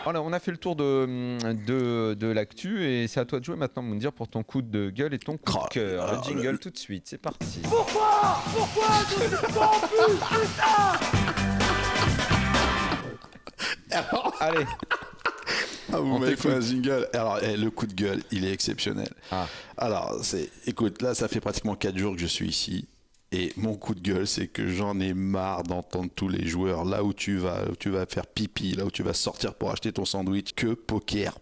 Voilà, on a fait le tour de l'actu et c'est à toi de jouer maintenant, Moundir, pour ton coup de gueule et ton coup de cœur. Le jingle tout de suite, c'est parti. Pourquoi je suis corrompu, putain? Allez. Ah, vous m'avez fait un jingle. Alors, le coup de gueule, il est exceptionnel. Alors, écoute, là, ça fait pratiquement 4 jours que je suis ici. Et mon coup de gueule, c'est que j'en ai marre d'entendre tous les joueurs là où tu vas faire pipi, là où tu vas sortir pour acheter ton sandwich, que poker.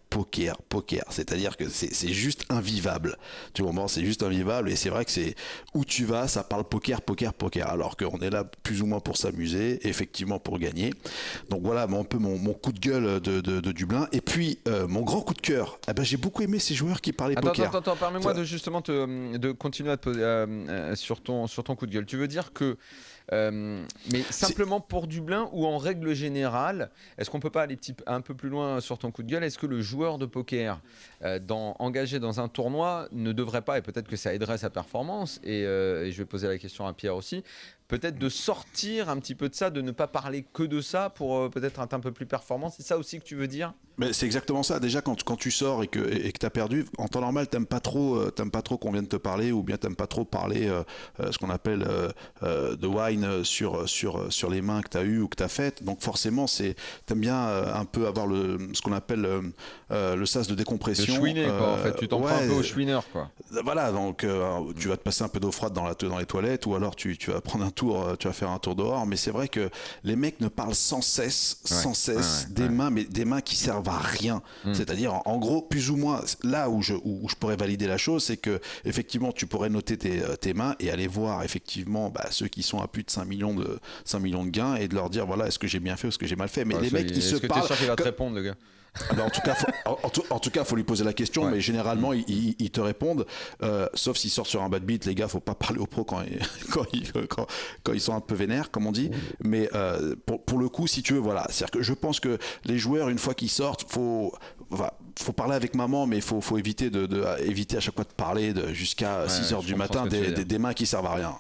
C'est-à-dire que c'est juste invivable. Tu comprends, c'est juste invivable. Et c'est vrai que c'est où tu vas, ça parle poker. Alors qu'on est là plus ou moins pour s'amuser, effectivement pour gagner. Donc voilà, un peu mon coup de gueule de Dublin. Et puis mon grand coup de cœur. J'ai beaucoup aimé ces joueurs qui parlaient poker. Attends, permets-moi de continuer à te poser sur ton coup de gueule. Tu veux dire que mais simplement pour Dublin ou en règle générale, est-ce qu'on peut pas aller un peu plus loin sur ton coup de gueule? Est-ce que le joueur de poker engagé dans un tournoi ne devrait pas, et peut-être que ça aiderait sa performance, et je vais poser la question à Pierre aussi, peut-être de sortir un petit peu de ça, de ne pas parler que de ça pour peut-être être un peu plus performant? C'est ça aussi que tu veux dire? Mais c'est exactement ça. Déjà, quand tu sors et que tu as perdu, en temps normal, t'aimes pas trop qu'on vienne te parler, ou bien t'aimes pas trop parler ce qu'on appelle de wine sur les mains que tu as eues ou que tu as faites. Donc forcément, t'aimes bien un peu avoir ce qu'on appelle le sas de décompression. Le chouiner, quoi, en fait. Tu t'en prends un peu au chouineur, quoi. Voilà, donc tu vas te passer un peu d'eau froide dans les toilettes, ou alors tu vas prendre un tour, tu vas faire un tour dehors. Mais c'est vrai que les mecs ne parlent sans cesse des mains, mais des mains qui servent à rien. C'est-à-dire, en gros, plus ou moins, là où je pourrais valider la chose, c'est que effectivement, tu pourrais noter tes mains et aller voir effectivement ceux qui sont à plus de 5 millions de gains, et de leur dire, voilà, est-ce que j'ai bien fait ou est-ce que j'ai mal fait. Mais les mecs, ils se parlent. Est-ce que tu es sûr qu'il va te répondre, le gars? En tout cas, faut lui poser la question, mais généralement, ils te répondent, sauf s'ils sortent sur un bad beat. Les gars, faut pas parler aux pros quand ils sont un peu vénères, comme on dit. Mais pour le coup, si tu veux, voilà. C'est-à-dire que je pense que les joueurs, une fois qu'ils sortent, faut parler avec maman, mais faut éviter éviter à chaque fois de parler jusqu'à 6h du matin des mains qui servent à rien.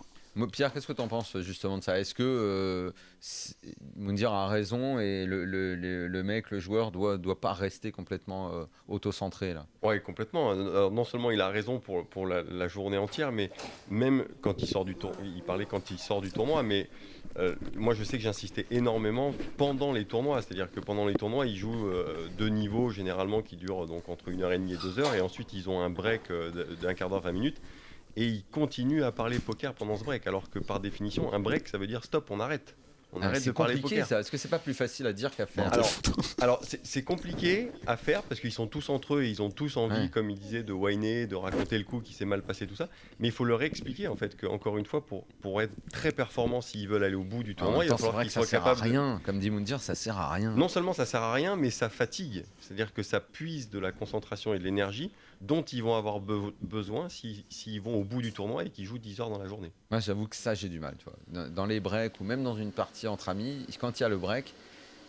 Pierre, qu'est-ce que tu en penses justement de ça? Est-ce que Moundir a raison et le mec, le joueur, doit pas rester complètement auto-centré là? Oui, complètement. Alors, non seulement il a raison pour la journée entière, mais même quand il sort du tournoi, il parlait quand il sort du tournoi, mais moi je sais que j'insistais énormément pendant les tournois, c'est-à-dire que pendant les tournois, ils jouent 2 niveaux généralement qui durent donc entre 1h30 et 2h, et ensuite ils ont un break d'un quart d'heure, 20 minutes. Et il continue à parler poker pendant ce break, alors que par définition, un break, ça veut dire stop, on arrête. On arrête de parler poker. C'est compliqué ça. Est-ce que c'est pas plus facile à dire qu'à faire? Alors c'est compliqué à faire parce qu'ils sont tous entre eux, et ils ont tous envie, comme il disait, de whiner, de raconter le coup qui s'est mal passé, tout ça. Mais il faut leur expliquer en fait qu'encore une fois, pour être très performants, s'ils veulent aller au bout du tournoi, il va falloir qu'ils soient capables. Ça sert à rien, comme dit Moundir, ça sert à rien. Non seulement ça sert à rien, mais ça fatigue. C'est-à-dire que ça puise de la concentration et de l'énergie dont ils vont avoir besoin s'ils vont au bout du tournoi et qu'ils jouent 10 heures dans la journée. Moi, j'avoue que ça, j'ai du mal. Tu vois. Dans les breaks ou même dans une partie entre amis, quand il y a le break,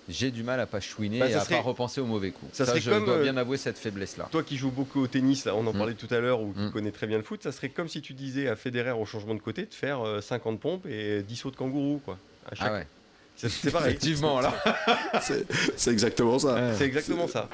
j'ai du mal à pas chouiner et à pas repenser au mauvais coup. Ça je dois bien avouer cette faiblesse-là. Toi qui joues beaucoup au tennis, là, on en parlait tout à l'heure, ou qui connais très bien le foot, ça serait comme si tu disais à Federer au changement de côté de faire 50 pompes et 10 sauts de kangourou, quoi. Ah ouais. C'est pareil. Effectivement, là. C'est exactement ça. C'est exactement ça.